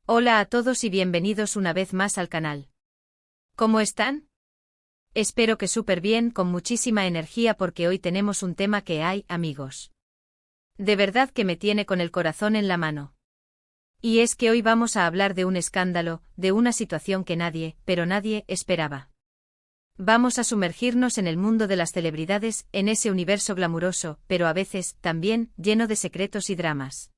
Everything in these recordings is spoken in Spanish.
Hola a todos y bienvenidos una vez más al canal. ¿Cómo están? Espero que súper bien, con muchísima energía porque hoy tenemos un tema que hay, amigos. De verdad que me tiene con el corazón en la mano. Y es que hoy vamos a hablar de un escándalo, de una situación que nadie, pero nadie, esperaba. Vamos a sumergirnos en el mundo de las celebridades, en ese universo glamuroso, pero a veces, también, lleno de secretos y dramas.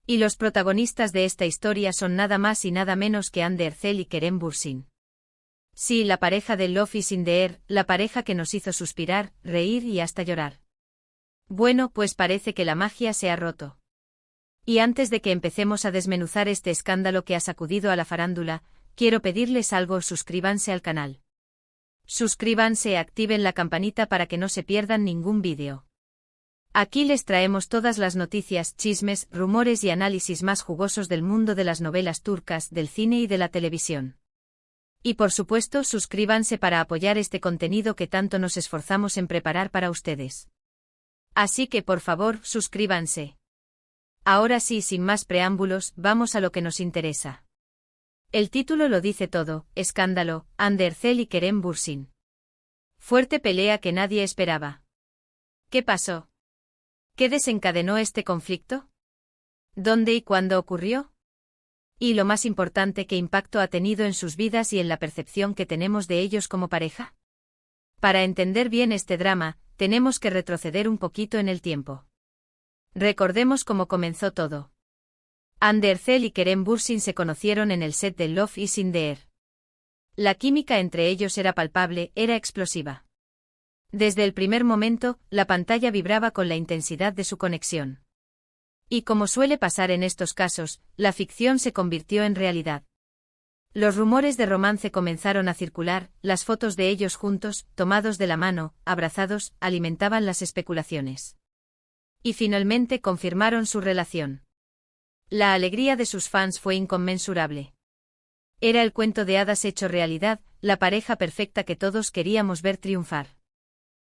Y los protagonistas de esta historia son nada más y nada menos que Anne Ercel y Kerem Bürsin. Sí, la pareja de Love is in the air, la pareja que nos hizo suspirar, reír y hasta llorar. Bueno, pues parece que la magia se ha roto. Y antes de que empecemos a desmenuzar este escándalo que ha sacudido a la farándula, quiero pedirles algo: suscríbanse al canal. Suscríbanse, activen la campanita para que no se pierdan ningún vídeo. Aquí les traemos todas las noticias, chismes, rumores y análisis más jugosos del mundo de las novelas turcas, del cine y de la televisión. Y por supuesto, suscríbanse para apoyar este contenido que tanto nos esforzamos en preparar para ustedes. Así que por favor, suscríbanse. Ahora sí, sin más preámbulos, vamos a lo que nos interesa. El título lo dice todo: escándalo, Anne Ercel y Kerem Bürsin. Fuerte pelea que nadie esperaba. ¿Qué pasó? ¿Qué desencadenó este conflicto? ¿Dónde y cuándo ocurrió? Y lo más importante, ¿qué impacto ha tenido en sus vidas y en la percepción que tenemos de ellos como pareja? Para entender bien este drama, tenemos que retroceder un poquito en el tiempo. Recordemos cómo comenzó todo. Anne Ercel y Kerem Bürsin se conocieron en el set de Love is in the air. La química entre ellos era palpable, era explosiva. Desde el primer momento, la pantalla vibraba con la intensidad de su conexión. Y como suele pasar en estos casos, la ficción se convirtió en realidad. Los rumores de romance comenzaron a circular, las fotos de ellos juntos, tomados de la mano, abrazados, alimentaban las especulaciones. Y finalmente confirmaron su relación. La alegría de sus fans fue inconmensurable. Era el cuento de hadas hecho realidad, la pareja perfecta que todos queríamos ver triunfar.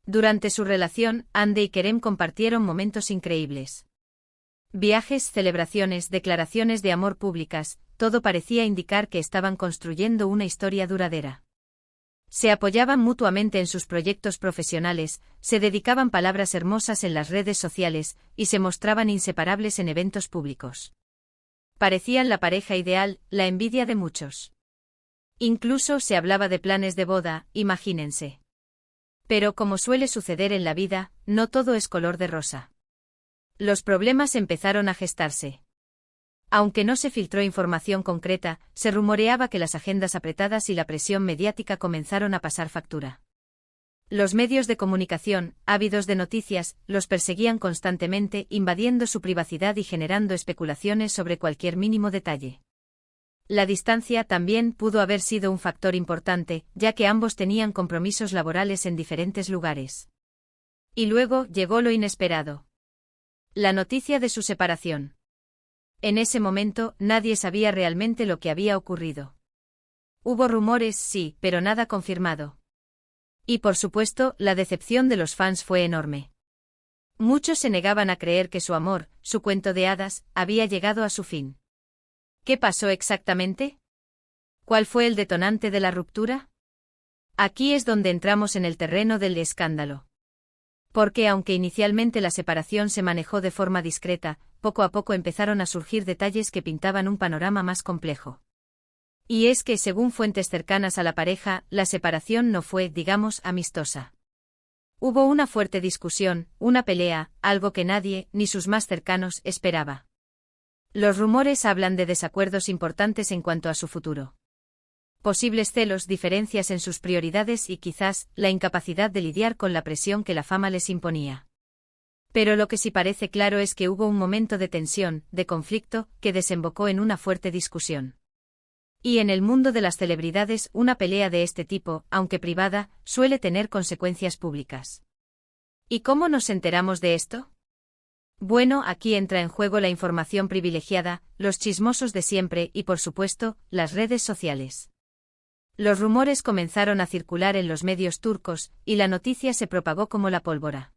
Durante su relación, Anne y Kerem compartieron momentos increíbles. Viajes, celebraciones, declaraciones de amor públicas, todo parecía indicar que estaban construyendo una historia duradera. Se apoyaban mutuamente en sus proyectos profesionales, se dedicaban palabras hermosas en las redes sociales, y se mostraban inseparables en eventos públicos. Parecían la pareja ideal, la envidia de muchos. Incluso se hablaba de planes de boda, imagínense. Pero como suele suceder en la vida, no todo es color de rosa. Los problemas empezaron a gestarse. Aunque no se filtró información concreta, se rumoreaba que las agendas apretadas y la presión mediática comenzaron a pasar factura. Los medios de comunicación, ávidos de noticias, los perseguían constantemente, invadiendo su privacidad y generando especulaciones sobre cualquier mínimo detalle. La distancia también pudo haber sido un factor importante, ya que ambos tenían compromisos laborales en diferentes lugares. Y luego llegó lo inesperado. La noticia de su separación. En ese momento, nadie sabía realmente lo que había ocurrido. Hubo rumores, sí, pero nada confirmado. Y por supuesto, la decepción de los fans fue enorme. Muchos se negaban a creer que su amor, su cuento de hadas, había llegado a su fin. ¿Qué pasó exactamente? ¿Cuál fue el detonante de la ruptura? Aquí es donde entramos en el terreno del escándalo. Porque aunque inicialmente la separación se manejó de forma discreta, poco a poco empezaron a surgir detalles que pintaban un panorama más complejo. Y es que, según fuentes cercanas a la pareja, la separación no fue, digamos, amistosa. Hubo una fuerte discusión, una pelea, algo que nadie, ni sus más cercanos, esperaba. Los rumores hablan de desacuerdos importantes en cuanto a su futuro. Posibles celos, diferencias en sus prioridades y quizás, la incapacidad de lidiar con la presión que la fama les imponía. Pero lo que sí parece claro es que hubo un momento de tensión, de conflicto, que desembocó en una fuerte discusión. Y en el mundo de las celebridades, una pelea de este tipo, aunque privada, suele tener consecuencias públicas. ¿Y cómo nos enteramos de esto? Bueno, aquí entra en juego la información privilegiada, los chismosos de siempre y, por supuesto, las redes sociales. Los rumores comenzaron a circular en los medios turcos, y la noticia se propagó como la pólvora.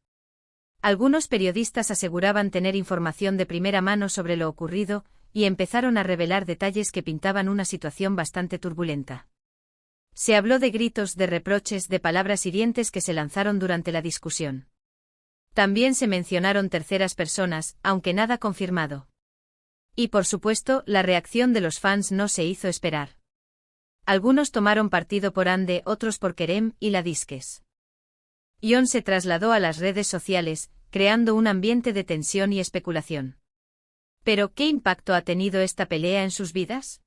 Algunos periodistas aseguraban tener información de primera mano sobre lo ocurrido, y empezaron a revelar detalles que pintaban una situación bastante turbulenta. Se habló de gritos, de reproches, de palabras hirientes que se lanzaron durante la discusión. También se mencionaron terceras personas, aunque nada confirmado. Y por supuesto, la reacción de los fans no se hizo esperar. Algunos tomaron partido por Ande, otros por Kerem y la Disques. Ion se trasladó a las redes sociales, creando un ambiente de tensión y especulación. ¿Pero qué impacto ha tenido esta pelea en sus vidas?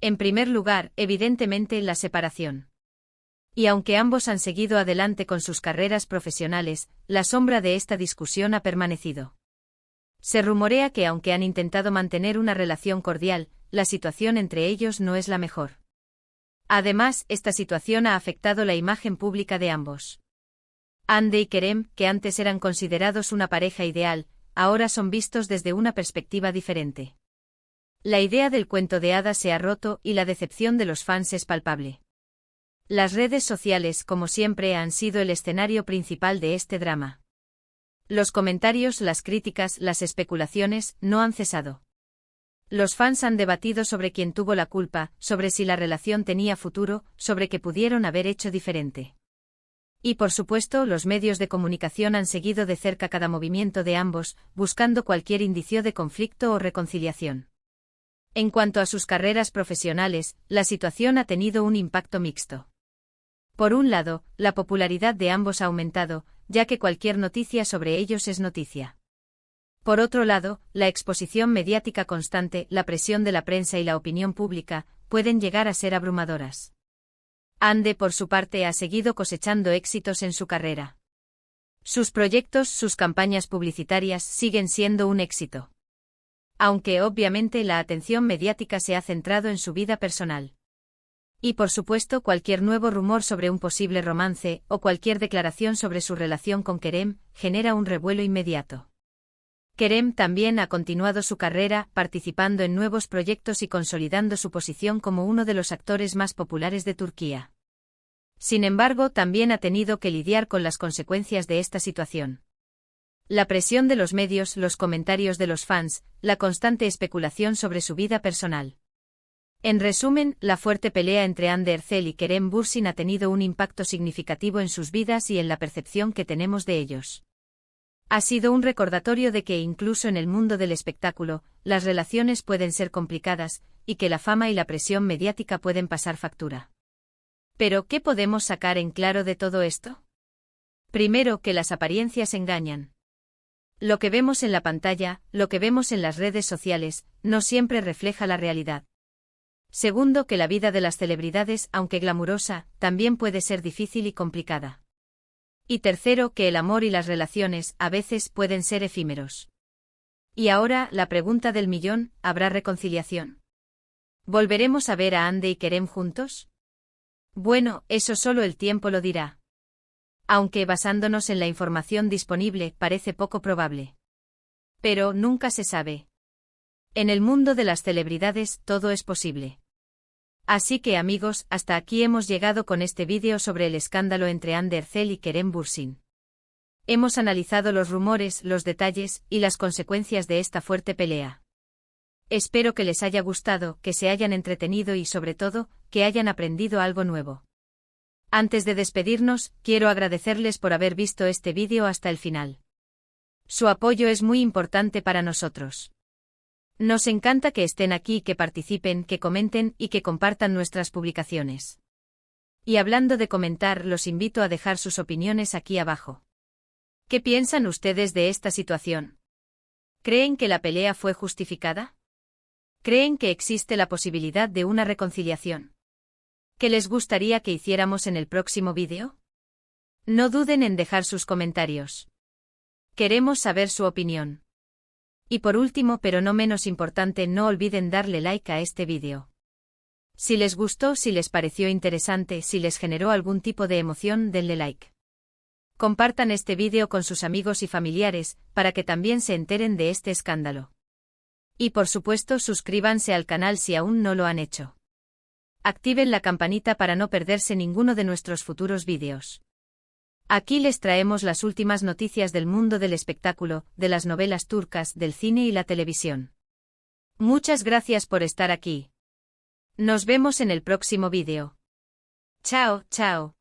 En primer lugar, evidentemente, la separación. Y aunque ambos han seguido adelante con sus carreras profesionales, la sombra de esta discusión ha permanecido. Se rumorea que aunque han intentado mantener una relación cordial, la situación entre ellos no es la mejor. Además, esta situación ha afectado la imagen pública de ambos. Ande y Kerem, que antes eran considerados una pareja ideal, ahora son vistos desde una perspectiva diferente. La idea del cuento de hadas se ha roto y la decepción de los fans es palpable. Las redes sociales, como siempre, han sido el escenario principal de este drama. Los comentarios, las críticas, las especulaciones, no han cesado. Los fans han debatido sobre quién tuvo la culpa, sobre si la relación tenía futuro, sobre qué pudieron haber hecho diferente. Y por supuesto, los medios de comunicación han seguido de cerca cada movimiento de ambos, buscando cualquier indicio de conflicto o reconciliación. En cuanto a sus carreras profesionales, la situación ha tenido un impacto mixto. Por un lado, la popularidad de ambos ha aumentado, ya que cualquier noticia sobre ellos es noticia. Por otro lado, la exposición mediática constante, la presión de la prensa y la opinión pública, pueden llegar a ser abrumadoras. Ande, por su parte, ha seguido cosechando éxitos en su carrera. Sus proyectos, sus campañas publicitarias siguen siendo un éxito. Aunque obviamente la atención mediática se ha centrado en su vida personal. Y por supuesto, cualquier nuevo rumor sobre un posible romance, o cualquier declaración sobre su relación con Kerem, genera un revuelo inmediato. Kerem también ha continuado su carrera, participando en nuevos proyectos y consolidando su posición como uno de los actores más populares de Turquía. Sin embargo, también ha tenido que lidiar con las consecuencias de esta situación. La presión de los medios, los comentarios de los fans, la constante especulación sobre su vida personal. En resumen, la fuerte pelea entre Hande Erçel y Kerem Bürsin ha tenido un impacto significativo en sus vidas y en la percepción que tenemos de ellos. Ha sido un recordatorio de que incluso en el mundo del espectáculo, las relaciones pueden ser complicadas, y que la fama y la presión mediática pueden pasar factura. ¿Pero qué podemos sacar en claro de todo esto? Primero, que las apariencias engañan. Lo que vemos en la pantalla, lo que vemos en las redes sociales, no siempre refleja la realidad. Segundo, que la vida de las celebridades, aunque glamurosa, también puede ser difícil y complicada. Y tercero, que el amor y las relaciones, a veces, pueden ser efímeros. Y ahora, la pregunta del millón, ¿habrá reconciliación? ¿Volveremos a ver a Hande y Kerem juntos? Bueno, eso solo el tiempo lo dirá. Aunque basándonos en la información disponible, parece poco probable. Pero nunca se sabe. En el mundo de las celebridades, todo es posible. Así que amigos, hasta aquí hemos llegado con este vídeo sobre el escándalo entre Hande Erçel y Kerem Bürsin. Hemos analizado los rumores, los detalles y las consecuencias de esta fuerte pelea. Espero que les haya gustado, que se hayan entretenido y sobre todo, que hayan aprendido algo nuevo. Antes de despedirnos, quiero agradecerles por haber visto este vídeo hasta el final. Su apoyo es muy importante para nosotros. Nos encanta que estén aquí, que participen, que comenten y que compartan nuestras publicaciones. Y hablando de comentar, los invito a dejar sus opiniones aquí abajo. ¿Qué piensan ustedes de esta situación? ¿Creen que la pelea fue justificada? ¿Creen que existe la posibilidad de una reconciliación? ¿Qué les gustaría que hiciéramos en el próximo vídeo? No duden en dejar sus comentarios. Queremos saber su opinión. Y por último, pero no menos importante, no olviden darle like a este vídeo. Si les gustó, si les pareció interesante, si les generó algún tipo de emoción, denle like. Compartan este vídeo con sus amigos y familiares, para que también se enteren de este escándalo. Y por supuesto, suscríbanse al canal si aún no lo han hecho. Activen la campanita para no perderse ninguno de nuestros futuros vídeos. Aquí les traemos las últimas noticias del mundo del espectáculo, de las novelas turcas, del cine y la televisión. Muchas gracias por estar aquí. Nos vemos en el próximo vídeo. Chao, chao.